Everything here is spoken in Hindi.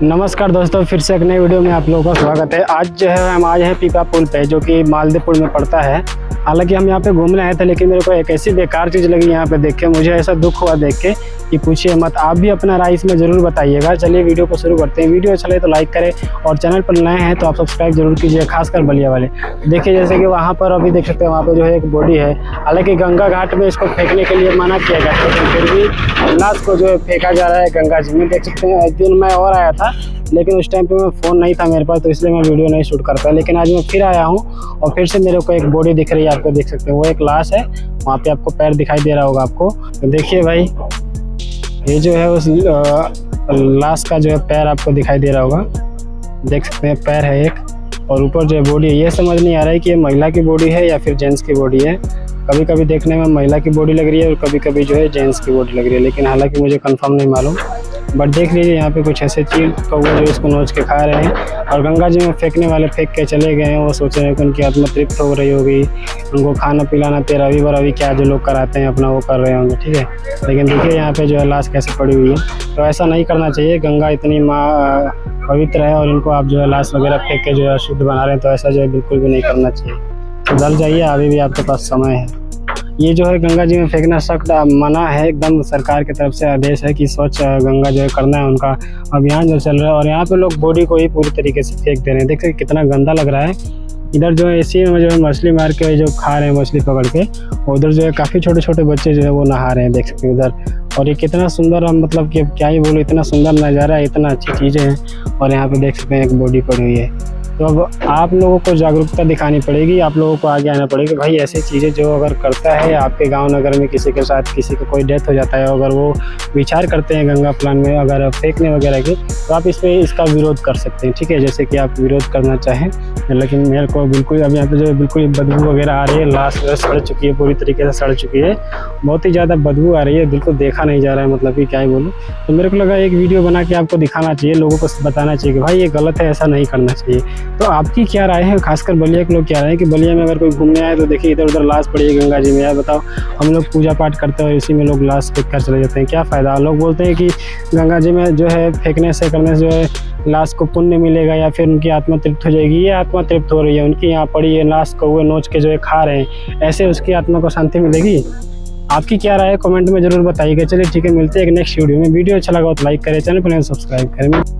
नमस्कार दोस्तों, फिर से एक नई वीडियो में आप लोगों का स्वागत है। आज जो है हम आए हैं पीपा पुल पे, जो कि मालदेपुर में पड़ता है। हालांकि हम यहाँ पे घूमने आए थे, लेकिन मेरे को एक ऐसी बेकार चीज़ लगी यहाँ पे देख के, मुझे ऐसा दुख हुआ देख के कि पूछिए मत। आप भी अपना राय इसमें ज़रूर बताइएगा। चलिए वीडियो को शुरू करते हैं। वीडियो अच्छा लगे तो लाइक करें और चैनल पर नए हैं तो आप सब्सक्राइब जरूर कीजिए, खासकर बलिया वाले। देखिए जैसे कि वहाँ पर अभी देख सकते हैं, वहाँ पर जो है एक बॉडी है। हालांकि गंगा घाट में इसको फेंकने के लिए मना किया गया था, लेकिन फिर भी लाश को जो है फेंका जा रहा है गंगा जी में। देख सकते हैं, एक दिन मैं और आया था, लेकिन उस टाइम पे मैं फ़ोन नहीं था मेरे पास, तो इसलिए मैं वीडियो नहीं शूट कर पाया। लेकिन आज मैं फिर आया हूँ और फिर से मेरे को एक बॉडी दिख रही है। आपको देख सकते हैं, वो एक लाश है। वहाँ पे आपको पैर दिखाई दे रहा होगा आपको। तो देखिए भाई, ये जो है उस लाश का जो है पैर आपको दिखाई दे रहा होगा। देख सकते हैं, पैर है एक, और ऊपर जो है बॉडी है। ये समझ नहीं आ रहा है कि ये महिला की बॉडी है या फिर जेंट्स की बॉडी है। कभी कभी देखने में महिला की बॉडी लग रही है और कभी कभी जो है जेंट्स की बॉडी लग रही है, लेकिन हालांकि मुझे कंफर्म नहीं मालूम। बट देख लीजिए, यहाँ पे कुछ ऐसे चीज़ कौवे जो इसको नोच के खा रहे हैं, और गंगा जी में फेंकने वाले फेंक के चले गए हैं। वो सोच रहे हैं कि उनकी आत्मा तृप्त हो रही होगी, उनको खाना पिलाना 13वीं 12वीं क्या जो लोग कराते हैं अपना वो कर रहे होंगे, ठीक है। लेकिन देखिए यहाँ पे जो है लाश कैसे पड़ी हुई है। तो ऐसा नहीं करना चाहिए। गंगा इतनी पवित्र है और इनको आप जो है लाश वगैरह फेंक के जो है शुद्ध बना रहे हैं, तो ऐसा जो है बिल्कुल भी नहीं करना चाहिए। सुधर जाइए, अभी भी आपके पास समय है। ये जो है गंगा जी में फेंकना सख्त मना है, एकदम सरकार की तरफ से आदेश है कि स्वच्छ गंगा जो है करना है। उनका अभियान जो चल रहा है, और यहाँ पे लोग बॉडी को ही पूरी तरीके से फेंक दे रहे हैं। देखिए कितना गंदा लग रहा है। इधर जो है इसी में जो है मछली मार के जो खा रहे हैं, मछली पकड़ के। उधर जो है काफ़ी छोटे छोटे बच्चे जो है वो नहा रहे हैं, देख सकते हैं उधर। और ये कितना सुंदर, मतलब कि क्या ही बोलो, इतना सुंदर नज़ारा है, इतना अच्छी चीज़ें हैं। और यहाँ पे देख सकते हैं एक बॉडी पड़ी हुई है। तो अब आप लोगों को जागरूकता दिखानी पड़ेगी, आप लोगों को आगे आना पड़ेगा। भाई ऐसी चीज़ें जो अगर करता है आपके गांव नगर में, किसी के साथ किसी को कोई डेथ हो जाता है, अगर वो विचार करते हैं गंगा प्लान में अगर फेंकने वगैरह की, तो आप इसका विरोध कर सकते हैं, ठीक है। जैसे कि आप विरोध करना चाहें, लेकिन मेरे को बिल्कुल अब यहाँ पे जो है बिल्कुल बदबू वगैरह आ रही है। लाश सड़ चुकी है, पूरी तरीके से सड़ चुकी है, बहुत ही ज़्यादा बदबू आ रही है, बिल्कुल देखा नहीं जा रहा है, मतलब कि क्या ही बोलूँ। तो मेरे को लगा एक वीडियो बना के आपको दिखाना चाहिए, लोगों को बताना चाहिए कि भाई ये गलत है, ऐसा नहीं करना चाहिए। तो आपकी क्या राय है, खासकर बलिया के लोग क्या राय है कि बलिया में अगर कोई घूमने आए तो देखिए इधर उधर लाश पड़ी है गंगा जी में। यार बताओ, हम लोग पूजा पाठ करते हैं और इसी में लोग लाश फेंक कर चले जाते हैं, क्या फ़ायदा। लोग बोलते हैं कि गंगा जी में जो है फेंकने से करने से जो है लाश को पुण्य मिलेगा या फिर उनकी आत्मा तृप्त हो जाएगी। ये आत्मा तृप्त हो रही है, उनकी यहाँ पड़ी है लाश को वो नोच के जो है खा रहे हैं, ऐसे उसकी आत्मा को शांति मिलेगी। आपकी क्या राय है, कमेंट में जरूर बताइएगा। चलिए ठीक है, मिलते हैं एक नेक्स्ट वीडियो में। वीडियो अच्छा लगा तो लाइक करें, चैनल पर सब्सक्राइब करें।